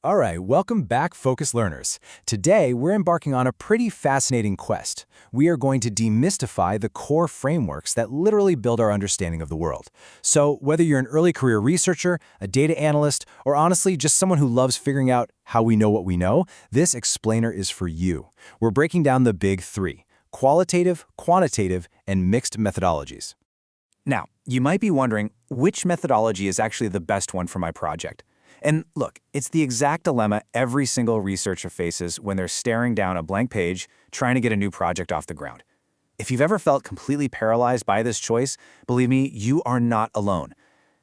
All right, welcome back, Focus Learners. Today, we're embarking on a pretty fascinating quest. We are going to demystify the core frameworks that literally build our understanding of the world. So, whether you're an early career researcher, a data analyst, or honestly, just someone who loves figuring out how we know what we know, this explainer is for you. We're breaking down the big three: qualitative, quantitative, and mixed methodologies. Now, you might be wondering which methodology is actually the best one for my project. And look, it's the exact dilemma every single researcher faces when they're staring down a blank page trying to get a new project off the ground. If you've ever felt completely paralyzed by this choice, believe me, you are not alone.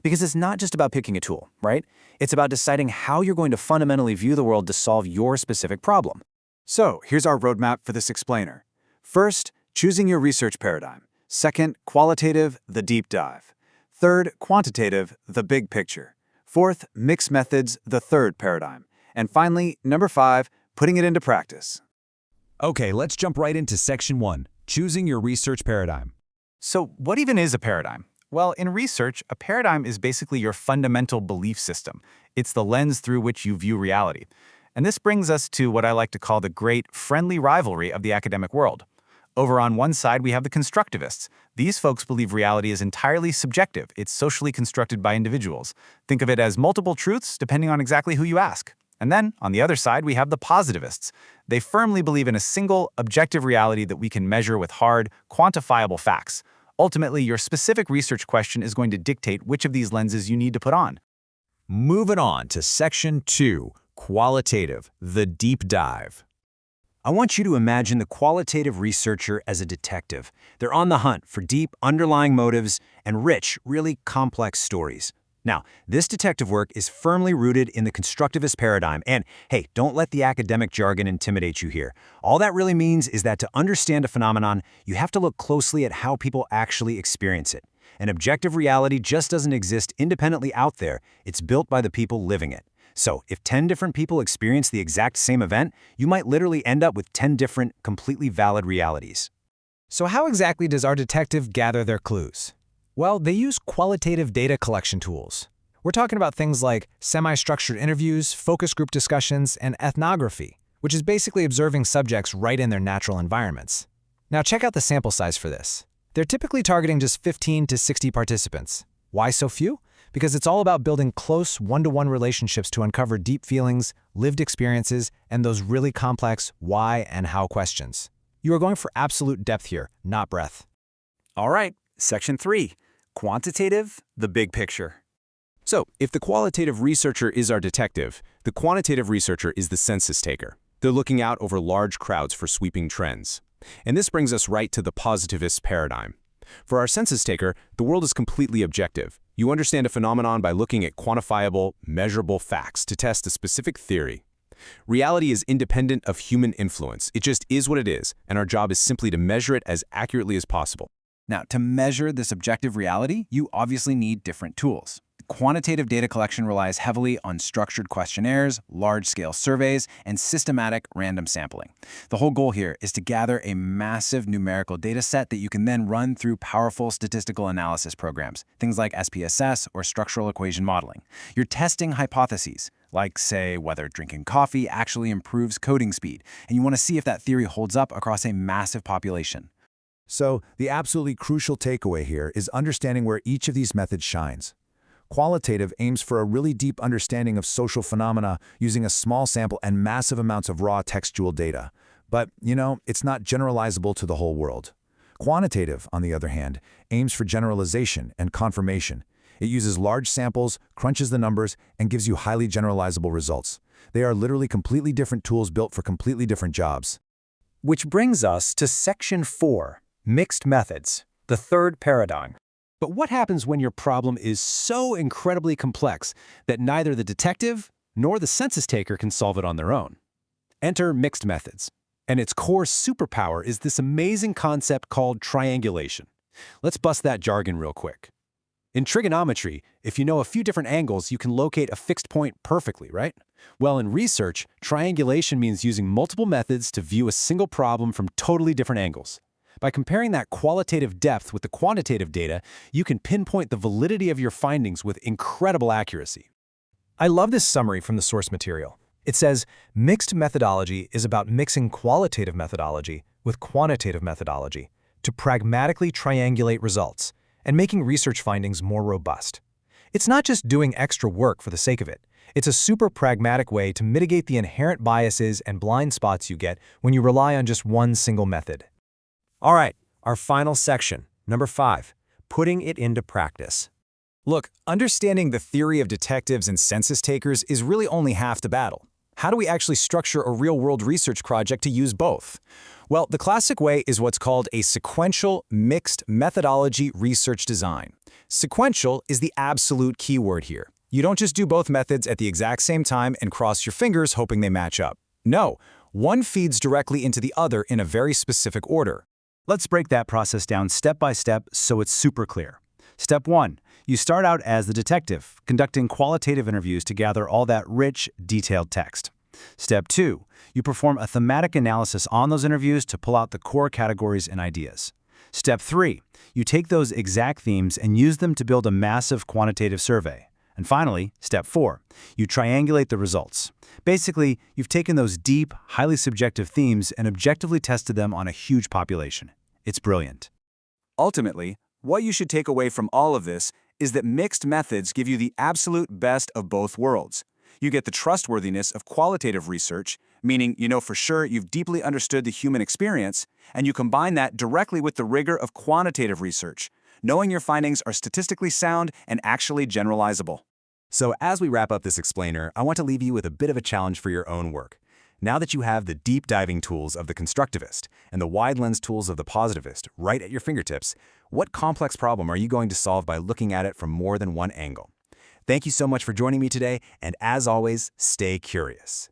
Because it's not just about picking a tool, right? It's about deciding how you're going to fundamentally view the world to solve your specific problem. So, here's our roadmap for this explainer. First, choosing your research paradigm. Second, qualitative, the deep dive. Third, quantitative, the big picture. Fourth, mixed methods, the third paradigm. And finally, number 5, putting it into practice. Okay, let's jump right into Section 1, choosing your research paradigm. So what even is a paradigm? Well, in research, a paradigm is basically your fundamental belief system. It's the lens through which you view reality. And this brings us to what I like to call the great friendly rivalry of the academic world. Over on one side, we have the constructivists. These folks believe reality is entirely subjective. It's socially constructed by individuals. Think of it as multiple truths depending on exactly who you ask. And then, on the other side, we have the positivists. They firmly believe in a single, objective reality that we can measure with hard, quantifiable facts. Ultimately, your specific research question is going to dictate which of these lenses you need to put on. Moving on to Section 2, qualitative, the deep dive. I want you to imagine the qualitative researcher as a detective. They're on the hunt for deep, underlying motives and rich, really complex stories. Now, this detective work is firmly rooted in the constructivist paradigm, and hey, don't let the academic jargon intimidate you here. All that really means is that to understand a phenomenon, you have to look closely at how people actually experience it. An objective reality just doesn't exist independently out there. It's built by the people living it. So, if 10 different people experience the exact same event, you might literally end up with 10 different, completely valid realities. So how exactly does our detective gather their clues? Well, they use qualitative data collection tools. We're talking about things like semi-structured interviews, focus group discussions, and ethnography, which is basically observing subjects right in their natural environments. Now check out the sample size for this. They're typically targeting just 15 to 60 participants. Why so few? Because it's all about building close one-to-one relationships to uncover deep feelings, lived experiences, and those really complex why and how questions. You are going for absolute depth here, not breadth. All right, Section 3, quantitative, the big picture. So, if the qualitative researcher is our detective, the quantitative researcher is the census taker. They're looking out over large crowds for sweeping trends. And this brings us right to the positivist paradigm. For our census taker, the world is completely objective. You understand a phenomenon by looking at quantifiable, measurable facts to test a specific theory. Reality is independent of human influence. It just is what it is, and our job is simply to measure it as accurately as possible. Now, to measure this objective reality, you obviously need different tools. Quantitative data collection relies heavily on structured questionnaires, large-scale surveys, and systematic random sampling. The whole goal here is to gather a massive numerical data set that you can then run through powerful statistical analysis programs, things like SPSS or structural equation modeling. You're testing hypotheses, like, say, whether drinking coffee actually improves coding speed, and you want to see if that theory holds up across a massive population. So, the absolutely crucial takeaway here is understanding where each of these methods shines. Qualitative aims for a really deep understanding of social phenomena using a small sample and massive amounts of raw textual data. But, it's not generalizable to the whole world. Quantitative, on the other hand, aims for generalization and confirmation. It uses large samples, crunches the numbers, and gives you highly generalizable results. They are literally completely different tools built for completely different jobs. Which brings us to Section 4, mixed methods, the third paradigm. But what happens when your problem is so incredibly complex that neither the detective nor the census taker can solve it on their own? Enter mixed methods. And its core superpower is this amazing concept called triangulation. Let's bust that jargon real quick. In trigonometry, if you know a few different angles, you can locate a fixed point perfectly, right? Well, in research, triangulation means using multiple methods to view a single problem from totally different angles. By comparing that qualitative depth with the quantitative data, you can pinpoint the validity of your findings with incredible accuracy. I love this summary from the source material. It says, mixed methodology is about mixing qualitative methodology with quantitative methodology to pragmatically triangulate results and making research findings more robust. It's not just doing extra work for the sake of it. It's a super pragmatic way to mitigate the inherent biases and blind spots you get when you rely on just one single method. All right, our final section, number 5, putting it into practice. Look, understanding the theory of detectives and census takers is really only half the battle. How do we actually structure a real-world research project to use both? Well, the classic way is what's called a sequential mixed methodology research design. Sequential is the absolute key word here. You don't just do both methods at the exact same time and cross your fingers hoping they match up. No, one feeds directly into the other in a very specific order. Let's break that process down step by step so it's super clear. Step 1. You start out as the detective, conducting qualitative interviews to gather all that rich, detailed text. Step 2. You perform a thematic analysis on those interviews to pull out the core categories and ideas. Step 3. You take those exact themes and use them to build a massive quantitative survey. And finally, Step 4. You triangulate the results. Basically, you've taken those deep, highly subjective themes and objectively tested them on a huge population. It's brilliant. Ultimately, what you should take away from all of this is that mixed methods give you the absolute best of both worlds. You get the trustworthiness of qualitative research, meaning you know for sure you've deeply understood the human experience, and you combine that directly with the rigor of quantitative research, knowing your findings are statistically sound and actually generalizable. So as we wrap up this explainer, I want to leave you with a bit of a challenge for your own work. Now that you have the deep diving tools of the constructivist and the wide lens tools of the positivist right at your fingertips, what complex problem are you going to solve by looking at it from more than one angle? Thank you so much for joining me today, and as always, stay curious.